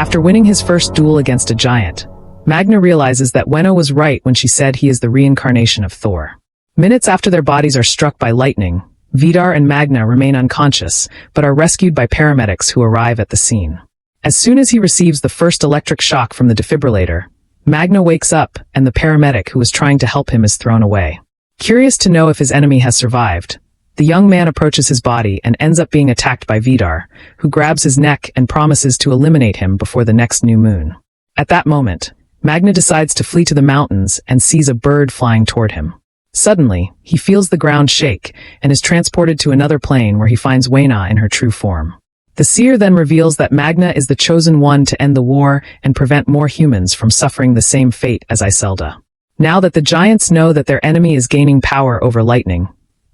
After winning his first duel against a giant, Magna realizes that Wenno was right when she said he is the reincarnation of Thor. Minutes after their bodies are struck by lightning, Vidar and Magna remain unconscious, but are rescued by paramedics who arrive at the scene. As soon as he receives the first electric shock from the defibrillator, Magna wakes up and the paramedic who was trying to help him is thrown away. Curious to know if his enemy has survived, the young man approaches his body and ends up being attacked by Vidar, who grabs his neck and promises to eliminate him before the next new moon. At that moment, Magna decides to flee to the mountains and sees a bird flying toward him. Suddenly, he feels the ground shake and is transported to another plane where he finds Ragna in her true form. The seer then reveals that Magna is the chosen one to end the war and prevent more humans from suffering the same fate as Iselda. Now that the giants know that their enemy is gaining power over lightning,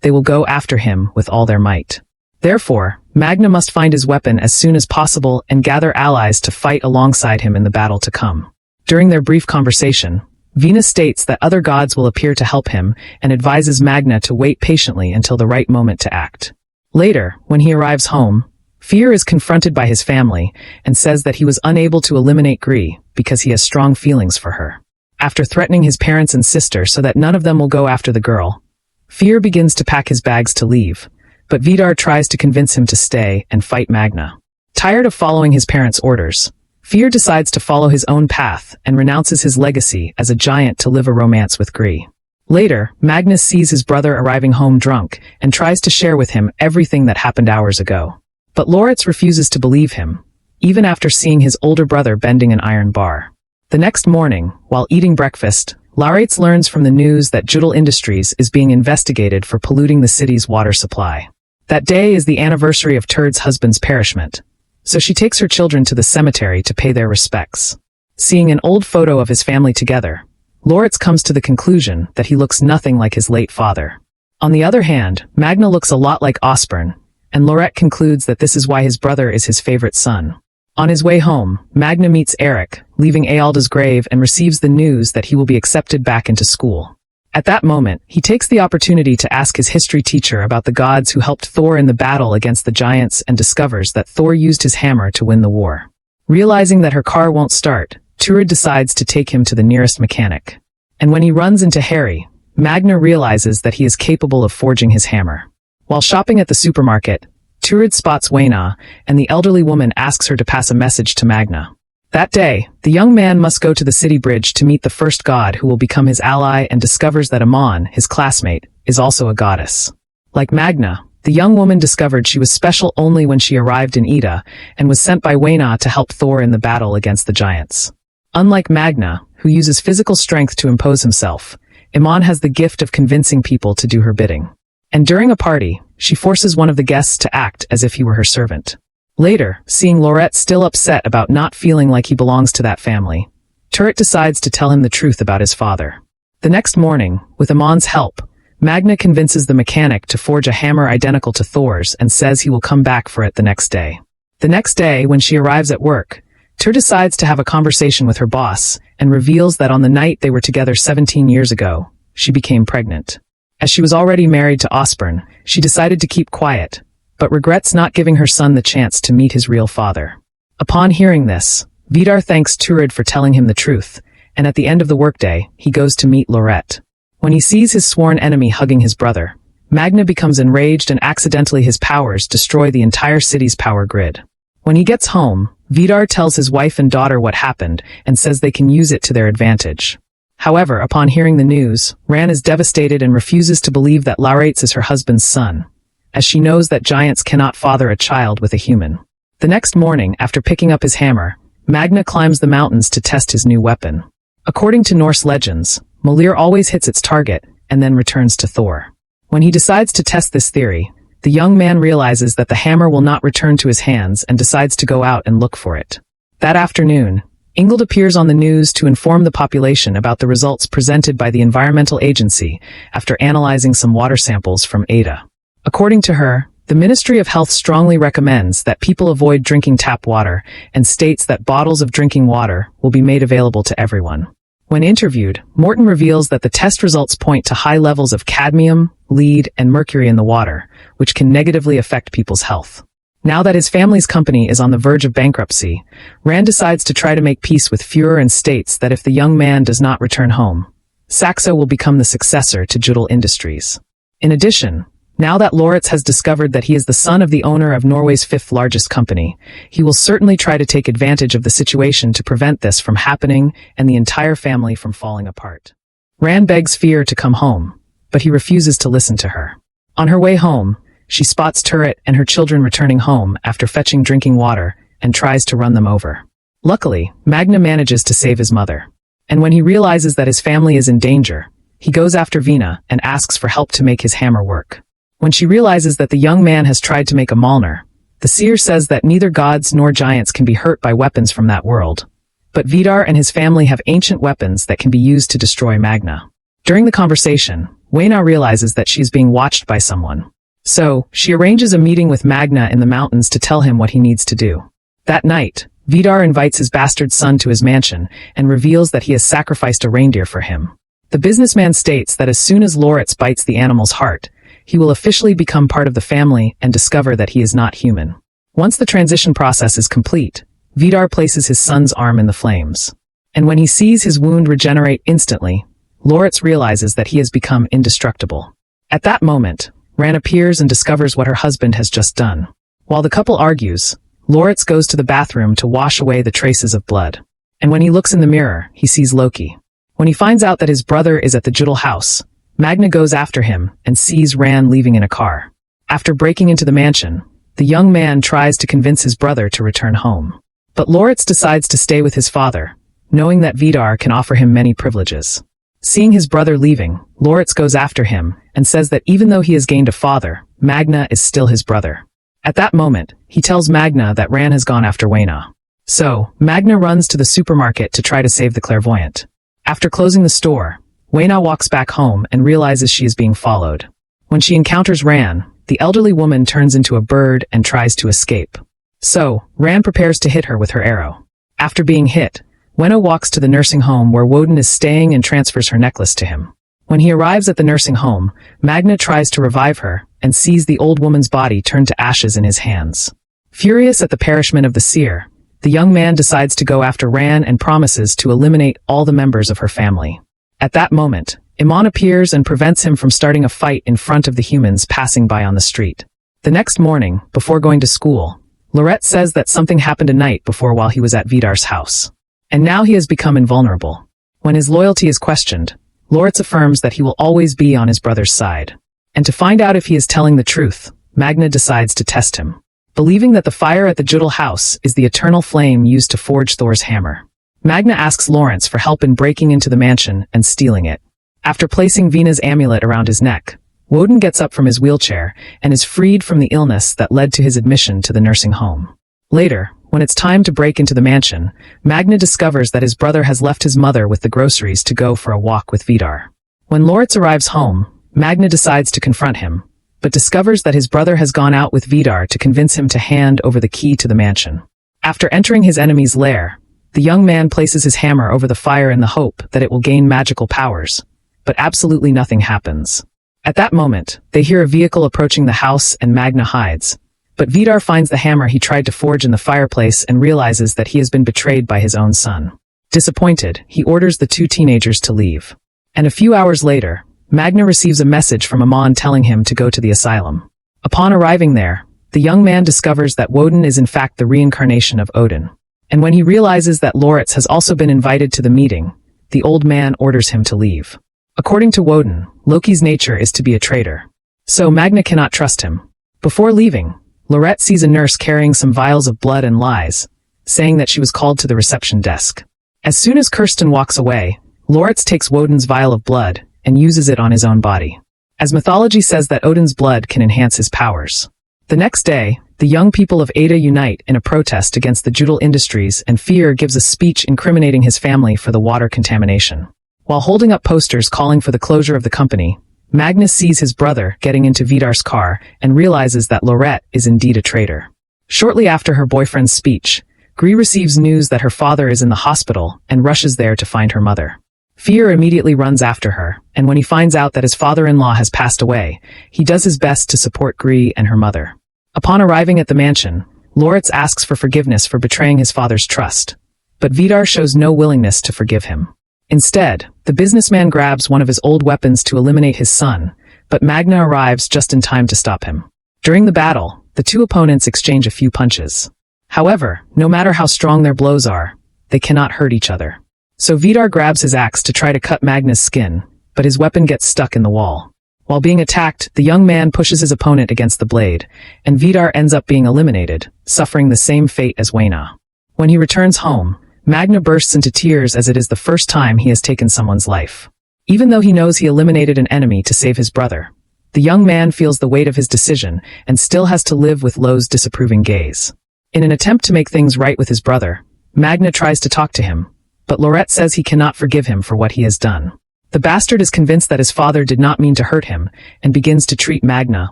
they will go after him with all their might. Therefore, Magna must find his weapon as soon as possible and gather allies to fight alongside him in the battle to come. During their brief conversation, Venus states that other gods will appear to help him and advises Magna to wait patiently until the right moment to act. Later, when he arrives home, Fear is confronted by his family and says that he was unable to eliminate Gree because he has strong feelings for her. After threatening his parents and sister so that none of them will go after the girl, Fear begins to pack his bags to leave, but Vidar tries to convince him to stay and fight Magna. Tired of following his parents' orders, Fear decides to follow his own path and renounces his legacy as a giant to live a romance with Gree. Later, Magnus sees his brother arriving home drunk and tries to share with him everything that happened hours ago. But Loritz refuses to believe him, even after seeing his older brother bending an iron bar. The next morning, while eating breakfast, Loritz learns from the news that Judel Industries is being investigated for polluting the city's water supply. That day is the anniversary of Turd's husband's perishment, so she takes her children to the cemetery to pay their respects. Seeing an old photo of his family together, Loritz comes to the conclusion that he looks nothing like his late father. On the other hand, Magna looks a lot like Osborn, and Lorette concludes that this is why his brother is his favorite son. On his way home, Magna meets Eric, leaving Ealda's grave, and receives the news that he will be accepted back into school. At that moment, he takes the opportunity to ask his history teacher about the gods who helped Thor in the battle against the giants and discovers that Thor used his hammer to win the war. Realizing that her car won't start, Turid decides to take him to the nearest mechanic. And when he runs into Harry, Magna realizes that he is capable of forging his hammer. While shopping at the supermarket, Turid spots Ragna, and the elderly woman asks her to pass a message to Magna. That day, the young man must go to the city bridge to meet the first god who will become his ally and discovers that Amon, his classmate, is also a goddess. Like Magna, the young woman discovered she was special only when she arrived in Ida and was sent by Ragna to help Thor in the battle against the giants. Unlike Magna, who uses physical strength to impose himself, Amon has the gift of convincing people to do her bidding. And during a party, she forces one of the guests to act as if he were her servant. Later, seeing Lorette still upset about not feeling like he belongs to that family, Turid decides to tell him the truth about his father. The next morning, with Amon's help, Magna convinces the mechanic to forge a hammer identical to Thor's and says he will come back for it the next day. The next day, when she arrives at work, Turid decides to have a conversation with her boss and reveals that on the night they were together 17 years ago, she became pregnant. As she was already married to Osborn, she decided to keep quiet, but regrets not giving her son the chance to meet his real father. Upon hearing this, Vidar thanks Turid for telling him the truth, and at the end of the workday, he goes to meet Lorette. When he sees his sworn enemy hugging his brother, Magna becomes enraged and accidentally his powers destroy the entire city's power grid. When he gets home, Vidar tells his wife and daughter what happened and says they can use it to their advantage. However, upon hearing the news, Ran is devastated and refuses to believe that Loritz is her husband's son, as she knows that giants cannot father a child with a human. The next morning, after picking up his hammer, Magna climbs the mountains to test his new weapon. According to Norse legends, Mjolnir always hits its target and then returns to Thor. When he decides to test this theory, the young man realizes that the hammer will not return to his hands and decides to go out and look for it. That afternoon, Ingold appears on the news to inform the population about the results presented by the Environmental Agency after analyzing some water samples from Ada. According to her, the Ministry of Health strongly recommends that people avoid drinking tap water and states that bottles of drinking water will be made available to everyone. When interviewed, Morton reveals that the test results point to high levels of cadmium, lead, and mercury in the water, which can negatively affect people's health. Now that his family's company is on the verge of bankruptcy, Rand decides to try to make peace with Fuhrer and states that if the young man does not return home, Saxo will become the successor to Judal Industries. In addition, now that Loritz has discovered that he is the son of the owner of Norway's fifth largest company, he will certainly try to take advantage of the situation to prevent this from happening and the entire family from falling apart. Rand begs Fear to come home, but he refuses to listen to her. On her way home, she spots Turret and her children returning home after fetching drinking water and tries to run them over. Luckily, Magna manages to save his mother. And when he realizes that his family is in danger, he goes after Vina and asks for help to make his hammer work. When she realizes that the young man has tried to make a Mjolnir, the seer says that neither gods nor giants can be hurt by weapons from that world. But Vidar and his family have ancient weapons that can be used to destroy Magna. During the conversation, Wayna realizes that she is being watched by someone. So, she arranges a meeting with Magna in the mountains to tell him what he needs to do. That night, Vidar invites his bastard son to his mansion and reveals that he has sacrificed a reindeer for him. The businessman states that as soon as Loritz bites the animal's heart, he will officially become part of the family and discover that he is not human. Once the transition process is complete, Vidar places his son's arm in the flames. And when he sees his wound regenerate instantly, Loritz realizes that he has become indestructible. At that moment, Rand appears and discovers what her husband has just done. While the couple argues, Loritz goes to the bathroom to wash away the traces of blood. And when he looks in the mirror, he sees Loki. When he finds out that his brother is at the Judal house, Magna goes after him and sees Rand leaving in a car. After breaking into the mansion, the young man tries to convince his brother to return home. But Loritz decides to stay with his father, knowing that Vidar can offer him many privileges. Seeing his brother leaving, Loritz goes after him and says that even though he has gained a father, Magna is still his brother. At that moment, he tells Magna that Rand has gone after Wayna. So, Magna runs to the supermarket to try to save the clairvoyant. After closing the store, Wayna walks back home and realizes she is being followed. When she encounters Rand, the elderly woman turns into a bird and tries to escape. So, Rand prepares to hit her with her arrow. After being hit, Wenna walks to the nursing home where Woden is staying and transfers her necklace to him. When he arrives at the nursing home, Magna tries to revive her and sees the old woman's body turn to ashes in his hands. Furious at the perishment of the seer, the young man decides to go after Rand and promises to eliminate all the members of her family. At that moment, Iman appears and prevents him from starting a fight in front of the humans passing by on the street. The next morning, before going to school, Lorette says that something happened a night before while he was at Vidar's house. And now he has become invulnerable. When his loyalty is questioned, Loritz affirms that he will always be on his brother's side. And to find out if he is telling the truth, Magna decides to test him. Believing that the fire at the Judal house is the eternal flame used to forge Thor's hammer, Magna asks Lawrence for help in breaking into the mansion and stealing it. After placing Vina's amulet around his neck, Woden gets up from his wheelchair and is freed from the illness that led to his admission to the nursing home. Later, when it's time to break into the mansion, Magna discovers that his brother has left his mother with the groceries to go for a walk with Vidar. When Loritz arrives home, Magna decides to confront him, but discovers that his brother has gone out with Vidar to convince him to hand over the key to the mansion. After entering his enemy's lair, the young man places his hammer over the fire in the hope that it will gain magical powers, but absolutely nothing happens. At that moment, they hear a vehicle approaching the house and Magna hides. But Vidar finds the hammer he tried to forge in the fireplace and realizes that he has been betrayed by his own son. Disappointed, he orders the two teenagers to leave. And a few hours later, Magna receives a message from Amon telling him to go to the asylum. Upon arriving there, the young man discovers that Woden is in fact the reincarnation of Odin. And when he realizes that Loritz has also been invited to the meeting, the old man orders him to leave. According to Woden, Loki's nature is to be a traitor. So Magna cannot trust him. Before leaving, Lorette sees a nurse carrying some vials of blood and lies, saying that she was called to the reception desk. As soon as Kirsten walks away, Loritz takes Woden's vial of blood and uses it on his own body, as mythology says that Odin's blood can enhance his powers. The next day, the young people of Ada unite in a protest against the Judal Industries, and Fear gives a speech incriminating his family for the water contamination. While holding up posters calling for the closure of the company, Magnus sees his brother getting into Vidar's car and realizes that Lorette is indeed a traitor. Shortly after her boyfriend's speech, Gree receives news that her father is in the hospital and rushes there to find her mother. Fear immediately runs after her, and when he finds out that his father-in-law has passed away, he does his best to support Gree and her mother. Upon arriving at the mansion, Loritz asks for forgiveness for betraying his father's trust. But Vidar shows no willingness to forgive him. Instead, the businessman grabs one of his old weapons to eliminate his son, but Magna arrives just in time to stop him. During the battle, the two opponents exchange a few punches. However, no matter how strong their blows are, they cannot hurt each other. So Vidar grabs his axe to try to cut Magna's skin, but his weapon gets stuck in the wall. While being attacked, the young man pushes his opponent against the blade, and Vidar ends up being eliminated, suffering the same fate as Ragna. When he returns home, Magna bursts into tears as it is the first time he has taken someone's life. Even though he knows he eliminated an enemy to save his brother, the young man feels the weight of his decision and still has to live with Lo's disapproving gaze. In an attempt to make things right with his brother, Magna tries to talk to him, but Loret says he cannot forgive him for what he has done. The bastard is convinced that his father did not mean to hurt him and begins to treat Magna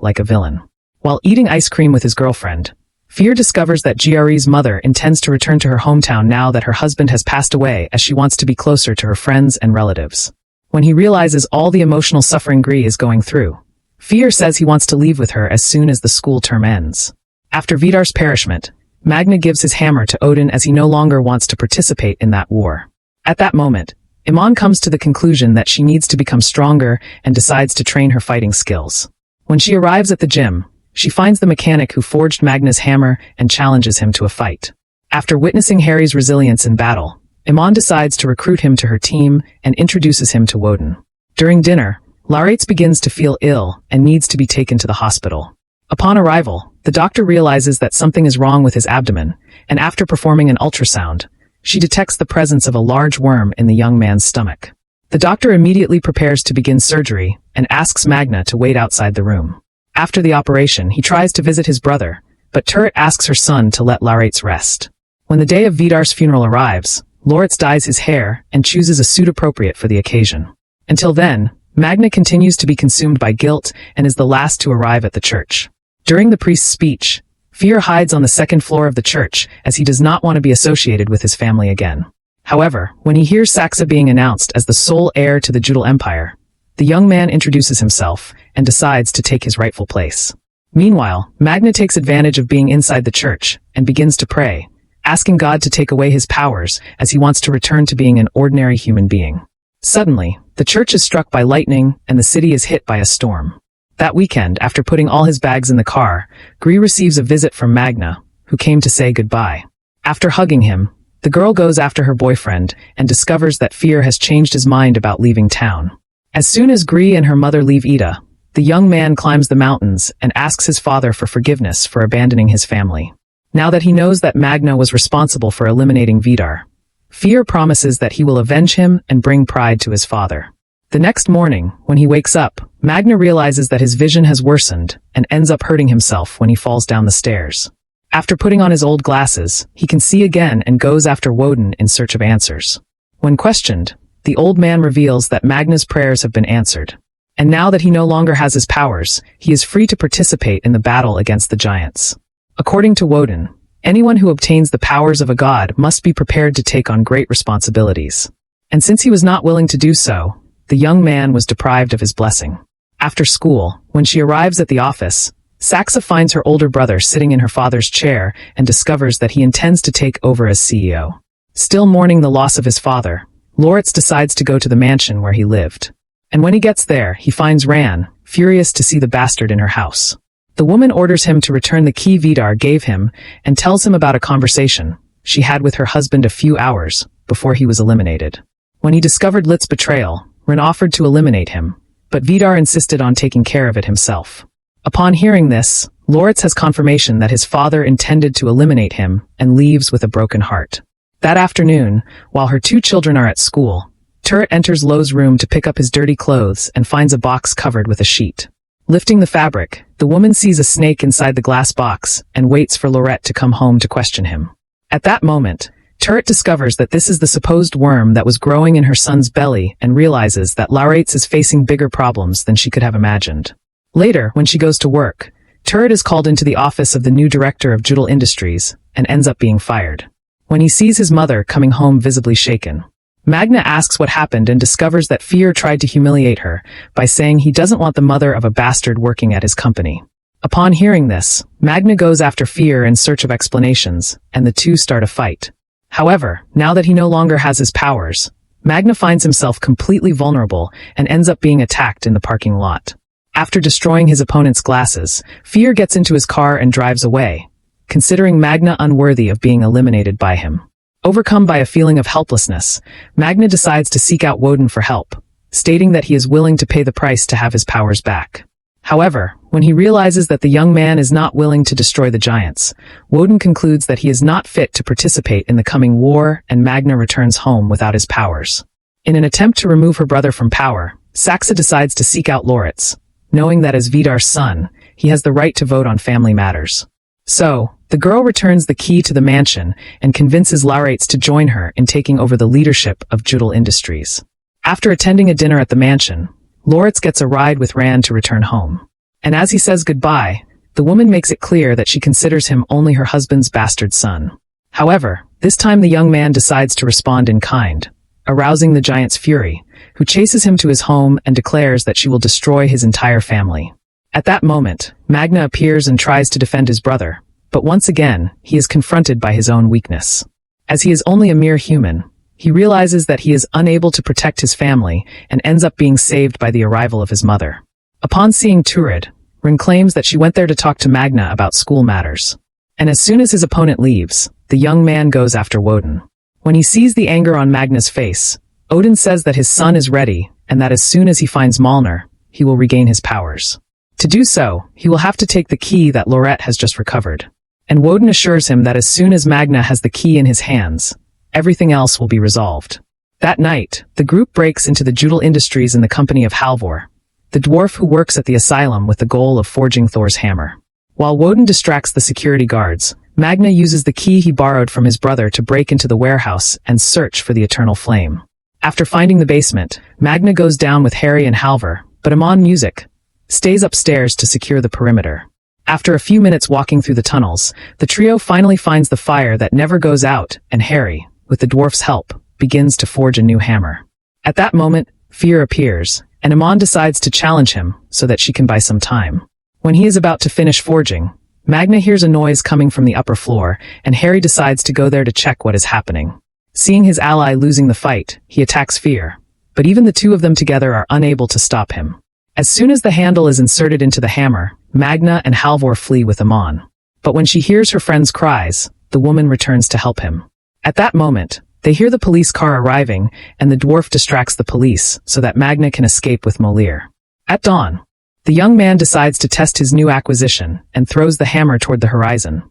like a villain. While eating ice cream with his girlfriend, Fear discovers that Gri's mother intends to return to her hometown now that her husband has passed away, as she wants to be closer to her friends and relatives. When he realizes all the emotional suffering Gri is going through, Fear says he wants to leave with her as soon as the school term ends. After Vidar's perishment, Magna gives his hammer to Odin as he no longer wants to participate in that war. At that moment, Iman comes to the conclusion that she needs to become stronger and decides to train her fighting skills. When she arrives at the gym, she finds the mechanic who forged Magna's hammer and challenges him to a fight. After witnessing Harry's resilience in battle, Iman decides to recruit him to her team and introduces him to Woden. During dinner, Laretz begins to feel ill and needs to be taken to the hospital. Upon arrival, the doctor realizes that something is wrong with his abdomen, and after performing an ultrasound, she detects the presence of a large worm in the young man's stomach. The doctor immediately prepares to begin surgery and asks Magna to wait outside the room. After the operation, he tries to visit his brother, but Turret asks her son to let Laretz rest. When the day of Vidar's funeral arrives, Loritz dyes his hair and chooses a suit appropriate for the occasion. Until then, Magna continues to be consumed by guilt and is the last to arrive at the church. During the priest's speech, Fear hides on the second floor of the church as he does not want to be associated with his family again. However, when he hears Saxa being announced as the sole heir to the Judal Empire, the young man introduces himself and decides to take his rightful place. Meanwhile, Magna takes advantage of being inside the church and begins to pray, asking God to take away his powers as he wants to return to being an ordinary human being. Suddenly, the church is struck by lightning and the city is hit by a storm. That weekend, after putting all his bags in the car, Gri receives a visit from Magna, who came to say goodbye. After hugging him, the girl goes after her boyfriend and discovers that Fear has changed his mind about leaving town. As soon as Gri and her mother leave Ida, the young man climbs the mountains and asks his father for forgiveness for abandoning his family. Now that he knows that Magna was responsible for eliminating Vidar, Fear promises that he will avenge him and bring pride to his father. The next morning, when he wakes up, Magna realizes that his vision has worsened and ends up hurting himself when he falls down the stairs. After putting on his old glasses, he can see again and goes after Woden in search of answers. When questioned, the old man reveals that Magna's prayers have been answered. And now that he no longer has his powers, he is free to participate in the battle against the giants. According to Woden, anyone who obtains the powers of a god must be prepared to take on great responsibilities. And since he was not willing to do so, the young man was deprived of his blessing. After school, when she arrives at the office, Saxa finds her older brother sitting in her father's chair and discovers that he intends to take over as CEO. Still mourning the loss of his father, Loritz decides to go to the mansion where he lived. And when he gets there, he finds Ran, furious to see the bastard in her house. The woman orders him to return the key Vidar gave him and tells him about a conversation she had with her husband a few hours before he was eliminated. When he discovered Lit's betrayal, Ran offered to eliminate him, but Vidar insisted on taking care of it himself. Upon hearing this, Loritz has confirmation that his father intended to eliminate him and leaves with a broken heart. That afternoon, while her two children are at school, Turret enters Lo's room to pick up his dirty clothes and finds a box covered with a sheet. Lifting the fabric, the woman sees a snake inside the glass box and waits for Lorette to come home to question him. At that moment, Turret discovers that this is the supposed worm that was growing in her son's belly and realizes that Laretz is facing bigger problems than she could have imagined. Later, when she goes to work, Turret is called into the office of the new director of Judal Industries and ends up being fired. When he sees his mother coming home visibly shaken, Magna asks what happened and discovers that Fear tried to humiliate her by saying he doesn't want the mother of a bastard working at his company. Upon hearing this, Magna goes after Fear in search of explanations, and the two start a fight. However, now that he no longer has his powers, Magna finds himself completely vulnerable and ends up being attacked in the parking lot. After destroying his opponent's glasses, Fear gets into his car and drives away, considering Magna unworthy of being eliminated by him. Overcome by a feeling of helplessness, Magna decides to seek out Woden for help, stating that he is willing to pay the price to have his powers back. However, when he realizes that the young man is not willing to destroy the giants, Woden concludes that he is not fit to participate in the coming war, and Magna returns home without his powers. In an attempt to remove her brother from power, Saxa decides to seek out Loritz, knowing that as Vidar's son, he has the right to vote on family matters. So, the girl returns the key to the mansion and convinces Loritz to join her in taking over the leadership of Judel Industries. After attending a dinner at the mansion, Loritz gets a ride with Rand to return home. And as he says goodbye, the woman makes it clear that she considers him only her husband's bastard son. However, this time the young man decides to respond in kind, arousing the giant's fury, who chases him to his home and declares that she will destroy his entire family. At that moment, Magna appears and tries to defend his brother, but once again, he is confronted by his own weakness. As he is only a mere human, he realizes that he is unable to protect his family and ends up being saved by the arrival of his mother. Upon seeing Turid, Rin claims that she went there to talk to Magna about school matters. And as soon as his opponent leaves, the young man goes after Woden. When he sees the anger on Magna's face, Odin says that his son is ready and that as soon as he finds Malner, he will regain his powers. To do so, he will have to take the key that Lorette has just recovered. And Woden assures him that as soon as Magna has the key in his hands, everything else will be resolved. That night, the group breaks into the Judel Industries in the company of Halvor, the dwarf who works at the asylum with the goal of forging Thor's hammer. While Woden distracts the security guards, Magna uses the key he borrowed from his brother to break into the warehouse and search for the Eternal Flame. After finding the basement, Magna goes down with Harry and Halvor, but Amon Music stays upstairs to secure the perimeter. After a few minutes walking through the tunnels, the trio finally finds the fire that never goes out, and Harry, with the dwarf's help, begins to forge a new hammer. At that moment, Fear appears, and Amon decides to challenge him so that she can buy some time. When he is about to finish forging, Magna hears a noise coming from the upper floor, and Harry decides to go there to check what is happening. Seeing his ally losing the fight, he attacks Fear, but even the two of them together are unable to stop him. As soon as the handle is inserted into the hammer, Magna and Halvor flee with Amon. But when she hears her friend's cries, the woman returns to help him. At that moment, they hear the police car arriving, and the dwarf distracts the police so that Magna can escape with Molir. At dawn, the young man decides to test his new acquisition and throws the hammer toward the horizon.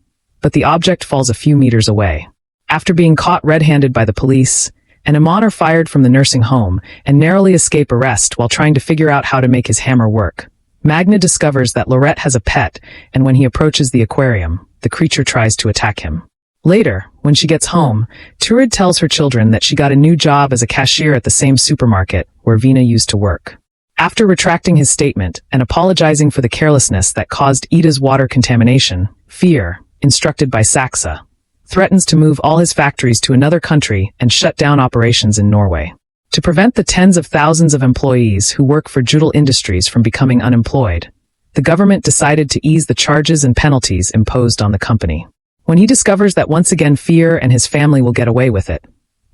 But the object falls a few meters away. After being caught red-handed by the police, and Amon are fired from the nursing home and narrowly escape arrest while trying to figure out how to make his hammer work, Magna discovers that Lorette has a pet, and when he approaches the aquarium, the creature tries to attack him. Later, when she gets home, Turid tells her children that she got a new job as a cashier at the same supermarket where Vina used to work. After retracting his statement and apologizing for the carelessness that caused Ida's water contamination, Fear, instructed by Saxa, threatens to move all his factories to another country and shut down operations in Norway. To prevent the tens of thousands of employees who work for Judel Industries from becoming unemployed, the government decided to ease the charges and penalties imposed on the company. When he discovers that once again Fear and his family will get away with it,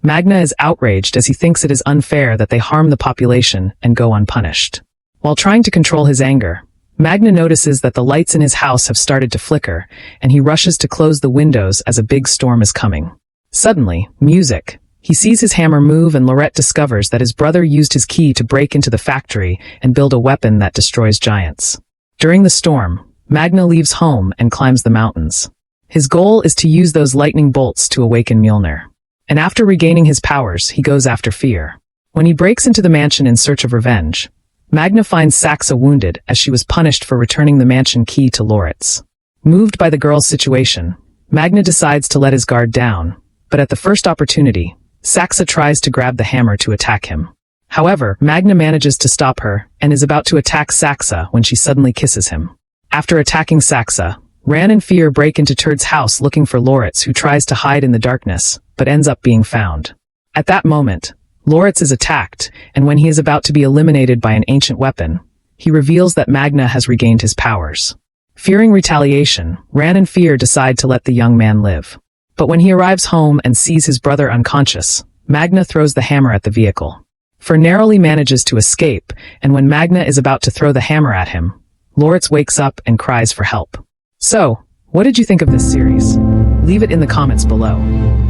Magna is outraged as he thinks it is unfair that they harm the population and go unpunished. While trying to control his anger, Magna notices that the lights in his house have started to flicker, and he rushes to close the windows as a big storm is coming. Suddenly, music. He sees his hammer move, and Lorette discovers that his brother used his key to break into the factory and build a weapon that destroys giants. During the storm, Magna leaves home and climbs the mountains. His goal is to use those lightning bolts to awaken Mjolnir. And after regaining his powers, he goes after Fear. When he breaks into the mansion in search of revenge, Magna finds Saxa wounded as she was punished for returning the mansion key to Loritz. Moved by the girl's situation, Magna decides to let his guard down, but at the first opportunity, Saxa tries to grab the hammer to attack him. However, Magna manages to stop her and is about to attack Saxa when she suddenly kisses him. After attacking Saxa, Ran and Fear break into Turd's house looking for Loritz, who tries to hide in the darkness, but ends up being found. At that moment, Loritz is attacked, and when he is about to be eliminated by an ancient weapon, he reveals that Magna has regained his powers. Fearing retaliation, Ran and Fear decide to let the young man live. But when he arrives home and sees his brother unconscious, Magna throws the hammer at the vehicle. Fur narrowly manages to escape, and when Magna is about to throw the hammer at him, Loritz wakes up and cries for help. So, what did you think of this series? Leave it in the comments below.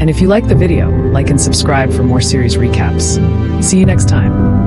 And if you liked the video, like and subscribe for more series recaps. See you next time.